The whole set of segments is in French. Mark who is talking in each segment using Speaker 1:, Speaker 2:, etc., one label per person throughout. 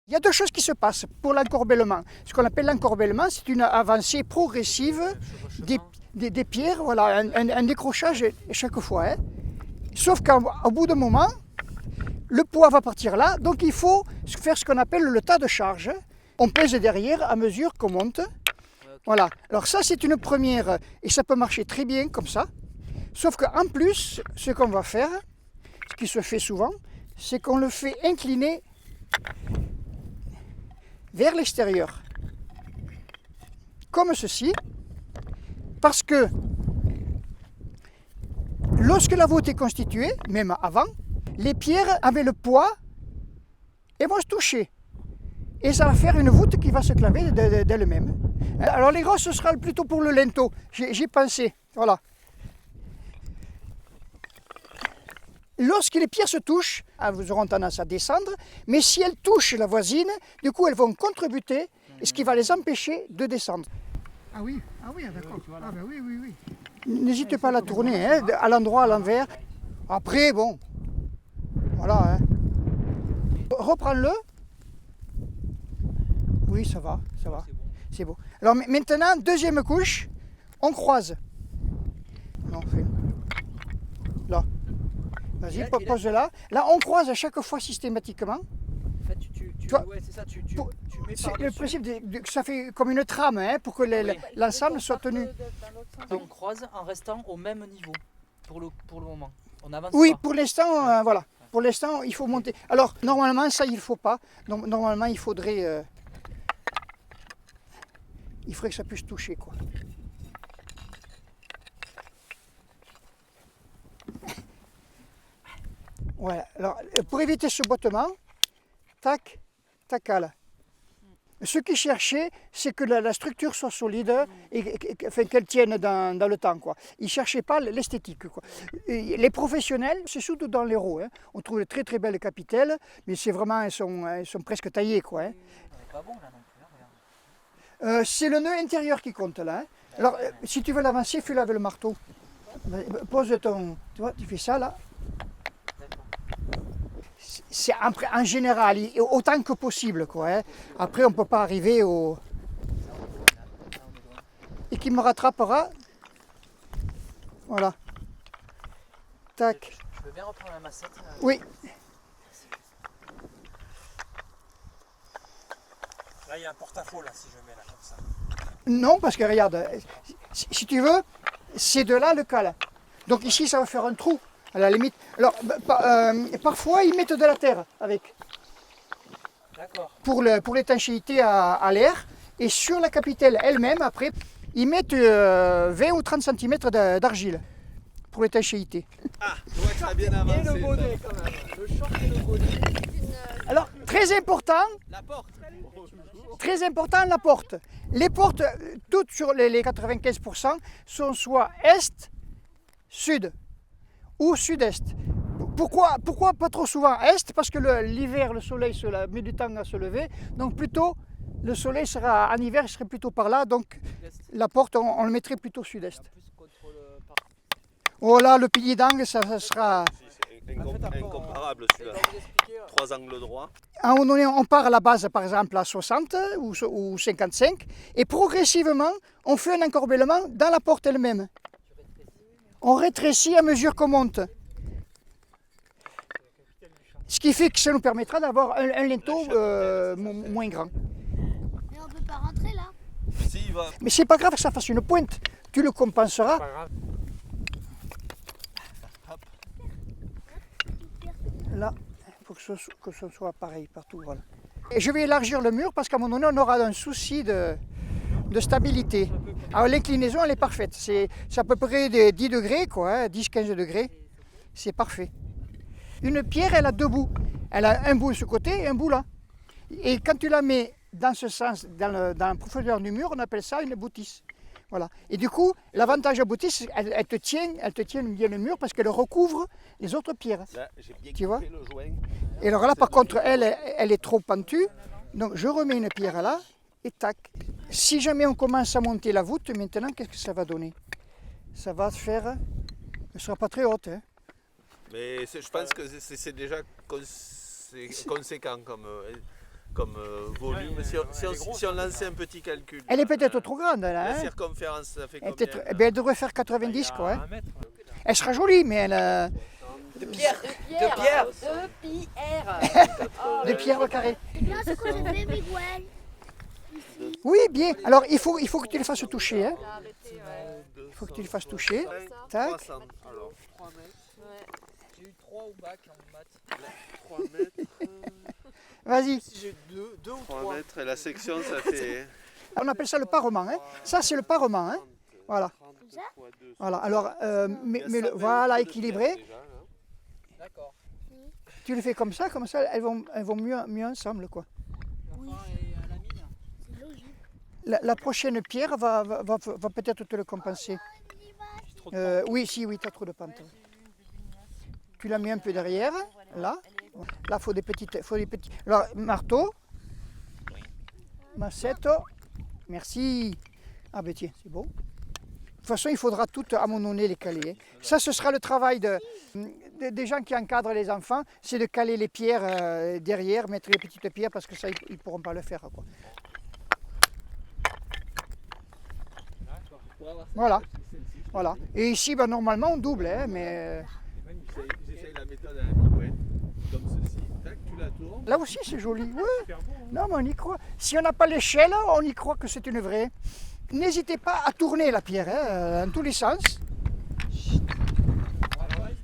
Speaker 1: Il y a deux choses qui se passent pour l'encorbellement. Ce qu'on appelle l'encorbellement, c'est une avancée progressive des pierres, voilà, un décrochage chaque fois. Hein. Sauf qu'au bout d'un moment, le poids va partir là, donc il faut faire ce qu'on appelle le tas de charge. On pèse derrière à mesure qu'on monte. Voilà. Alors ça, c'est une première, et ça peut marcher très bien comme ça. Sauf qu'en plus, ce qu'on va faire, ce qui se fait souvent, c'est qu'on le fait incliner vers l'extérieur, comme ceci, parce que lorsque la voûte est constituée, même avant, les pierres avec le poids, elles vont se toucher. Et ça va faire une voûte qui va se claver d'elle-même. Alors les grosses, ce sera plutôt pour le linteau, j'ai pensé, voilà. Lorsque les pierres se touchent, elles auront tendance à descendre, mais si elles touchent la voisine, du coup elles vont contre-buter, ce qui va les empêcher de descendre. Ah oui, d'accord. Ah ben oui. N'hésitez pas à la tourner, hein, à l'endroit, à l'envers. Après, bon, voilà. Hein. Reprends-le. Oui, ça va. C'est bon. Alors maintenant, deuxième couche, on croise. Non, là. Vas-y, pose là. Là, on croise à chaque fois systématiquement.
Speaker 2: En fait, ouais, c'est ça, tu mets par-dessus.
Speaker 1: Le principe, ça fait comme une trame, hein, pour que l'ensemble soit tenu.
Speaker 2: On croise en restant au même niveau pour le moment. On avance
Speaker 1: Oui,
Speaker 2: pas.
Speaker 1: pour l'instant, voilà. Pour l'instant, il faut monter. Alors, normalement, ça, il ne faut pas. Normalement, il faudrait... il faudrait que ça puisse toucher, quoi. Voilà. Alors, pour éviter ce bottement, tac, tacale. Ce qu'ils cherchaient, c'est que la structure soit solide et qu'elle tienne dans le temps, quoi. Ils ne cherchaient pas l'esthétique, quoi. Les professionnels, c'est surtout dans l'Hérault. Hein. On trouve de très très belles capitelles, mais c'est vraiment, elles sont presque taillées, quoi. Hein.
Speaker 2: Pas bon là non plus, regarde.
Speaker 1: C'est le nœud intérieur qui compte là. Hein. Alors, si tu veux l'avancer, fais-le avec le marteau. Pose ton... Tu vois, tu fais ça là. C'est en général, autant que possible, quoi. Hein. Après, on ne peut pas arriver au... Et qui me rattrapera. Voilà. Tac.
Speaker 2: Je veux bien reprendre la massette.
Speaker 1: Oui.
Speaker 3: Là, il y a un porte-à-faux, là, si je mets là, comme ça.
Speaker 1: Non, parce que regarde, si tu veux, c'est de là le cale. Donc ici, ça va faire un trou, à la limite. Alors, parfois, ils mettent de la terre avec.
Speaker 2: D'accord.
Speaker 1: Pour l'étanchéité à l'air. Et sur la capitelle elle-même, après, ils mettent 20 ou 30 cm d'argile pour l'étanchéité.
Speaker 3: Ah, je vois que ça a bien avancé.
Speaker 2: Et le bonnet quand même. Le short et le bonnet.
Speaker 1: Alors, très important,
Speaker 3: La porte.
Speaker 1: très important, la porte. Les portes, toutes sur les 95%, sont soit est, sud ou sud-est. Pourquoi pas trop souvent est? Parce que l'hiver, le soleil met du temps à se lever. Donc plutôt, le soleil sera, en hiver, il serait plutôt par là. Donc la porte, on le mettrait plutôt sud-est. Oh là, le pilier d'angle, ça sera...
Speaker 3: C'est incomparable celui-là. 3 angles droits.
Speaker 1: À un moment donné, on part à la base, par exemple, à 60 ou 55. Et progressivement, on fait un encorbellement dans la porte elle-même. On rétrécit à mesure qu'on monte. Ce qui fait que ça nous permettra d'avoir un linteau moins grand.
Speaker 4: Mais on peut pas rentrer là.
Speaker 3: Si, il va.
Speaker 1: Mais c'est pas grave que ça fasse une pointe. Tu le compenseras. Là, il faut que ce soit pareil partout. Voilà. Et je vais élargir le mur parce qu'à un moment donné, on aura un souci de stabilité. Alors l'inclinaison, elle est parfaite. C'est à peu près de 10 degrés, quoi, 10-15 degrés. C'est parfait. Une pierre, elle a deux bouts. Elle a un bout de ce côté et un bout là. Et quand tu la mets dans ce sens, dans la profondeur du mur, on appelle ça une boutisse. Voilà. Et du coup, l'avantage de la boutisse, elle te tient bien le mur parce qu'elle recouvre les autres pierres.
Speaker 3: Là, j'ai bien
Speaker 1: Tu vois?
Speaker 3: le joint.
Speaker 1: Et alors là, par contre, elle est trop pentue. Donc je remets une pierre là et tac. Si jamais on commence à monter la voûte, maintenant, qu'est-ce que ça va donner? Ça va faire... Elle ne sera pas très haute. Hein.
Speaker 3: Mais je pense que c'est déjà conséquent comme... comme volume. Si on lançait un petit calcul.
Speaker 1: Elle est peut-être trop grande, là.
Speaker 3: La
Speaker 1: Hein,
Speaker 3: circonférence, ça fait
Speaker 1: elle,
Speaker 3: combien
Speaker 1: eh bien, elle devrait faire 90, quoi. Hein. Elle sera jolie, mais elle...
Speaker 2: De pierre.
Speaker 1: de pierre au carré.
Speaker 4: Regarde ce que j'ai fait, Miguel.
Speaker 1: Oui, bien. Alors, il faut que tu le fasses toucher. Hein. Il faut que tu le fasses toucher. Tac.
Speaker 3: 300. Alors,
Speaker 2: 3 mètres. J'ai eu 3 au bac en maths.
Speaker 3: 3 mètres.
Speaker 1: Vas-y.
Speaker 2: Si j'ai 2 ou
Speaker 3: 3
Speaker 2: 3.
Speaker 3: mètres et la section, ça fait.
Speaker 1: On appelle ça le parement. Hein. Ça, c'est le parement. Hein. Voilà.
Speaker 4: ça
Speaker 1: Voilà. Alors, voilà, équilibré.
Speaker 2: D'accord.
Speaker 1: Tu le fais comme ça, elles vont mieux ensemble, quoi.
Speaker 2: La fin est à la mine.
Speaker 4: C'est logique.
Speaker 1: La prochaine pierre va peut-être te le compenser. Oui, si, oui, tu as trop de pente. Tu la mets un peu derrière, là. Là, il faut des petits. Alors, marteau, macetto, merci. Ah ben tiens, c'est bon. De toute façon, il faudra tout amononner les caler. Hein. Ça, ce sera le travail des gens qui encadrent les enfants, c'est de caler les pierres derrière, mettre les petites pierres, parce que ça, ils ne pourront pas le faire, quoi. Voilà. Voilà. Et ici, ben, normalement, on double, hein, mais...
Speaker 3: J'essaye la méthode à la pirouette, comme ceci. Tac, tu la tournes.
Speaker 1: Là aussi, c'est joli. Ouais. Non, mais on y croit. Si on n'a pas l'échelle, on y croit que c'est une vraie. N'hésitez pas à tourner la pierre, hein, dans tous les sens.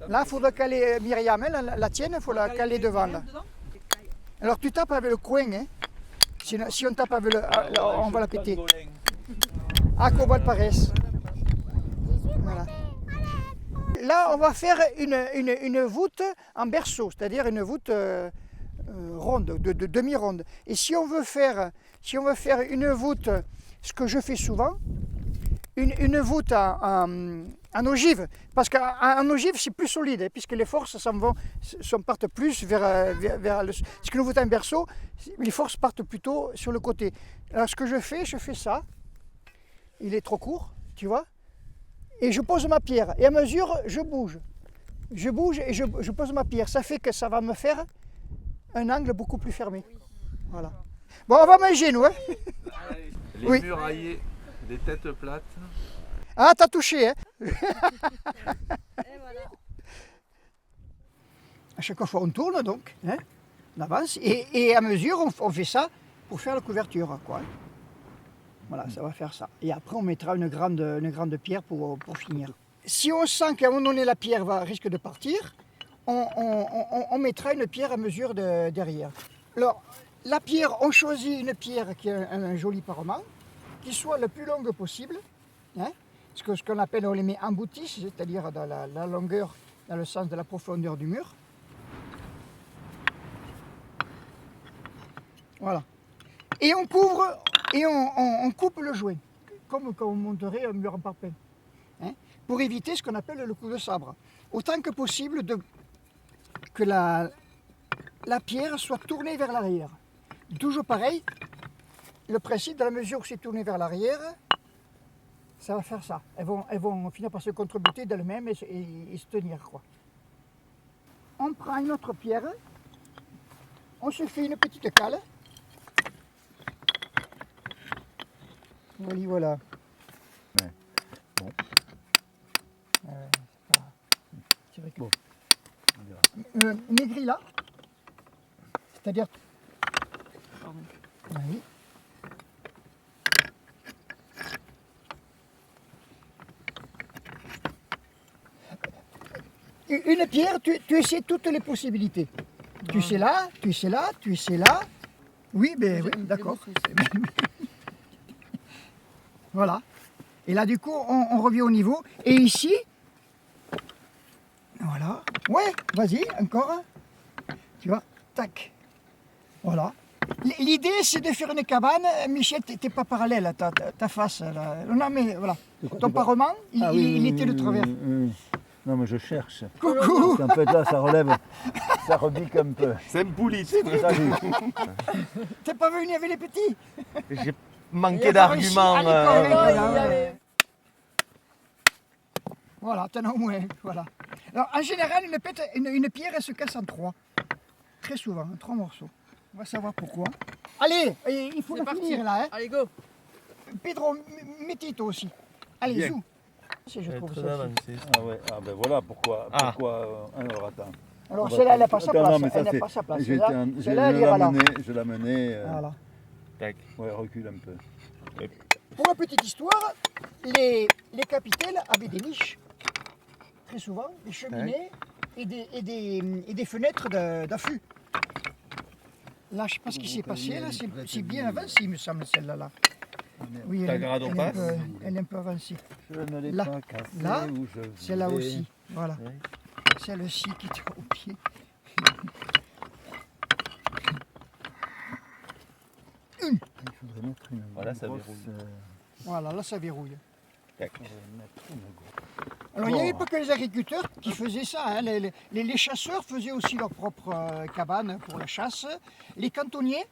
Speaker 1: Là, il faudra caler Myriam, hein, la tienne, il faut la caler devant. Là. Alors, tu tapes avec le coin. Hein. Si on tape avec le... on va la péter. Acoba de paresse. Voilà. Là, on va faire une voûte en berceau, c'est-à-dire une voûte ronde, de demi-ronde. Et si on veut faire une voûte, ce que je fais souvent, une voûte en ogive, parce qu'en ogive c'est plus solide, hein, puisque les forces partent plus vers le... Ce que nous voûte en berceau, les forces partent plutôt sur le côté. Alors ce que je fais ça. Il est trop court, tu vois. Et je pose ma pierre. Et à mesure, je bouge. Je bouge et je pose ma pierre. Ça fait que ça va me faire un angle beaucoup plus fermé. Voilà. Bon, on va manger, nous. Hein.
Speaker 3: Les
Speaker 1: Oui.
Speaker 3: muraillés, des têtes plates.
Speaker 1: Ah, t'as touché, hein. À chaque fois, on tourne, donc. Hein, on avance. Et à mesure, on fait ça pour faire la couverture, quoi. Voilà, ça va faire ça. Et après, on mettra une grande pierre pour finir. Si on sent qu'à un moment donné, la pierre risque de partir, on mettra une pierre à mesure derrière. Alors, la pierre, on choisit une pierre qui a un joli parement, qui soit le plus longue possible. Hein, ce qu'on appelle, on les met emboutis, c'est-à-dire dans la longueur, dans le sens de la profondeur du mur. Voilà. Et on couvre... Et on coupe le joint, comme quand on monterait un mur en parpaing, hein, pour éviter ce qu'on appelle le coup de sabre. Autant que possible, que la pierre soit tournée vers l'arrière. Toujours pareil, le principe, dans la mesure où c'est tourné vers l'arrière, ça va faire ça. Elles vont finir par se contrebuter d'elles-mêmes et se tenir, quoi. On prend une autre pierre, on se fait une petite cale. Voilà.
Speaker 5: Ouais. Bon.
Speaker 1: C'est vrai que...
Speaker 5: Bon.
Speaker 1: Maigri là, c'est-à-dire... Oui. Une pierre, tu essaies toutes les possibilités. Tu sais là, tu sais là, tu sais là. Oui, ben oui, d'accord. Voilà. Et là, du coup, on revient au niveau. Et ici, voilà. Ouais, vas-y, encore. Tu vois, tac. Voilà. L'idée, c'est de faire une cabane. Michel, t'es pas parallèle à ta face. Là. Non, mais voilà. Ton parement, il était de travers.
Speaker 5: Non, mais je cherche.
Speaker 1: Coucou.
Speaker 5: En fait, là, ça relève, ça rebique un peu.
Speaker 3: C'est un poulit.
Speaker 5: Salut.
Speaker 1: T'es pas venu avec les petits?
Speaker 3: J'ai manqué d'arguments.
Speaker 1: Voilà, t'en as au moins. Voilà. Alors, en général, une pierre, elle se casse en trois. Très souvent, en 3 morceaux. On va savoir pourquoi. Allez, il faut
Speaker 2: C'est
Speaker 1: le
Speaker 2: parti.
Speaker 1: finir là. Hein.
Speaker 2: Allez, go.
Speaker 1: Pedro, Métito aussi. Allez,
Speaker 3: Bien.
Speaker 1: zou. Si je trouve ça. aussi.
Speaker 3: avancé.
Speaker 5: Ah ouais, ah ben voilà pourquoi.
Speaker 3: Ah.
Speaker 5: Alors attends.
Speaker 1: Alors
Speaker 5: On va
Speaker 1: celle-là, elle n'a pas
Speaker 5: attends,
Speaker 1: sa place.
Speaker 5: non, mais ça,
Speaker 1: Elle n'a
Speaker 5: c'est-
Speaker 1: pas sa place.
Speaker 5: J'étais
Speaker 1: Celle-là,
Speaker 5: un-
Speaker 1: celle-là, elle ira là.
Speaker 5: je la menais.
Speaker 1: Voilà.
Speaker 3: Tac.
Speaker 5: Ouais, recule un peu.
Speaker 1: Pour la petite histoire, les capitels avaient des niches, très souvent, des cheminées et des fenêtres d'affût. Là, je ne sais pas ce qui s'est passé, là, c'est bien avancé, il me semble, celle-là. Là. Oui,
Speaker 3: Ta
Speaker 1: elle,
Speaker 3: grade en
Speaker 1: est un
Speaker 3: passe
Speaker 1: peu, elle est un peu avancée.
Speaker 5: Je ne l'ai
Speaker 1: Là.
Speaker 5: pas cassé
Speaker 1: Là,
Speaker 5: où je
Speaker 1: Celle-là
Speaker 5: voulais.
Speaker 1: aussi, voilà.
Speaker 3: Ouais.
Speaker 1: Celle-ci qui était au pied.
Speaker 5: Il faudrait mettre une
Speaker 3: Voilà, ça
Speaker 5: grosse,
Speaker 3: verrouille.
Speaker 1: Voilà, là, ça verrouille.
Speaker 3: Tac.
Speaker 5: il faudrait mettre une grosse.
Speaker 1: Alors, il n'y avait pas que les agriculteurs qui faisaient ça. Hein. Les chasseurs faisaient aussi leur propre cabane pour la chasse. Les cantonniers,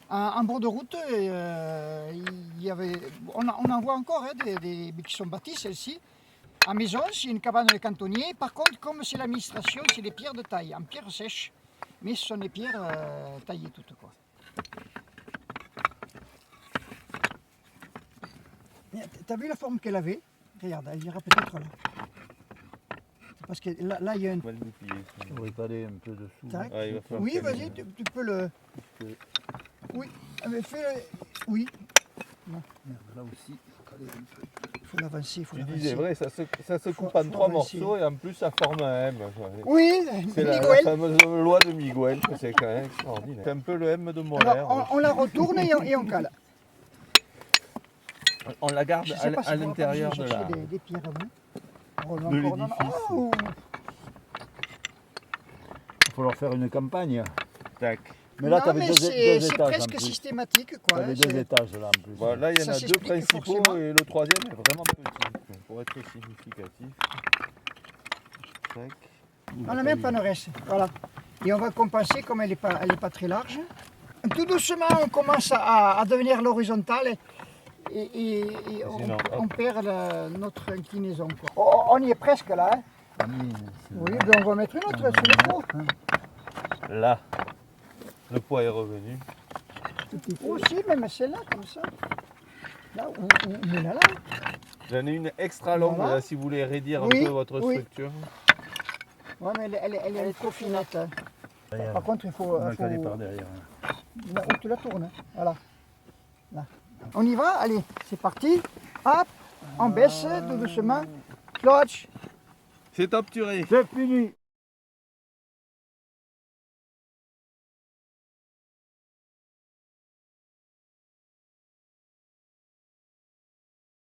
Speaker 1: en bord de route, il y avait, on en voit encore hein, qui sont bâties, celles-ci. À maison, c'est une cabane de cantonnier. Par contre, comme c'est l'administration, c'est des pierres de taille, en pierre sèche. Mais ce sont des pierres taillées toutes. Quoi. T'as vu la forme qu'elle avait? Regarde, elle ira peut-être là. Parce que là, il y a un...
Speaker 3: On va le goupiller.
Speaker 5: Il faudrait aller un peu dessous.
Speaker 1: Tac.
Speaker 3: Ah, il va falloir
Speaker 1: Oui,
Speaker 3: qu'elle-
Speaker 1: vas-y, tu peux le... Oui, mais fais... Oui,
Speaker 5: Merde, là aussi, il faut caler un peu.
Speaker 1: il faut l'avancer, il faut
Speaker 3: Tu
Speaker 1: l'avancer.
Speaker 3: disais vrai, ça se
Speaker 1: Faut-
Speaker 3: coupe en
Speaker 1: faut
Speaker 3: 3
Speaker 1: avancer.
Speaker 3: morceaux et en plus ça forme un M.
Speaker 1: Oui,
Speaker 3: C'est la
Speaker 1: Miguel.
Speaker 3: fameuse loi de Miguel, que c'est quand même extraordinaire. C'est un peu le M de Molaire.
Speaker 1: Alors, on la retourne et on cale.
Speaker 3: On la garde
Speaker 1: Je sais pas si
Speaker 3: à
Speaker 1: on va
Speaker 3: l'intérieur
Speaker 1: pas
Speaker 3: de
Speaker 1: chercher
Speaker 3: la...
Speaker 1: des pierres à main.
Speaker 3: de l'édifice.
Speaker 1: Oh,
Speaker 5: Il faut leur faire une campagne.
Speaker 3: Tac.
Speaker 5: Mais là,
Speaker 1: non,
Speaker 5: tu avais
Speaker 1: mais
Speaker 5: deux
Speaker 1: c'est
Speaker 5: étages en
Speaker 1: presque
Speaker 5: plus.
Speaker 1: systématique.
Speaker 5: Tu
Speaker 1: Quoi,
Speaker 5: avais
Speaker 1: hein,
Speaker 5: deux
Speaker 1: c'est-
Speaker 5: étages là en plus.
Speaker 3: Voilà, il y en
Speaker 1: Ça
Speaker 3: a deux
Speaker 1: s'explique
Speaker 3: principaux
Speaker 1: forcément.
Speaker 3: et le troisième est vraiment petit, pour être significatif. Tac.
Speaker 1: On a même pas nos restes. Voilà. Et on va compenser comme elle n'est pas très large. Tout doucement, on commence à devenir l'horizontale et
Speaker 3: Sinon,
Speaker 1: on perd notre inclinaison. Quoi. On y est presque là. Hein. Oui, ben on va mettre une autre sur le pot.
Speaker 3: Là, le poids est revenu.
Speaker 1: Il faut aussi, même celle-là, comme ça. Là, on met là.
Speaker 3: J'en ai une extra longue
Speaker 1: Voilà.
Speaker 3: là, si vous voulez raidir un
Speaker 1: Oui,
Speaker 3: peu votre
Speaker 1: oui.
Speaker 3: structure.
Speaker 1: Ouais, mais elle est trop finette. Hein. Par contre, il faut...
Speaker 5: On va caler par derrière.
Speaker 1: Là, tu la tournes. Hein. Voilà. Là. On y va, allez, c'est parti. Hop, on baisse tout doucement. Clutch.
Speaker 3: C'est obturé.
Speaker 5: C'est fini.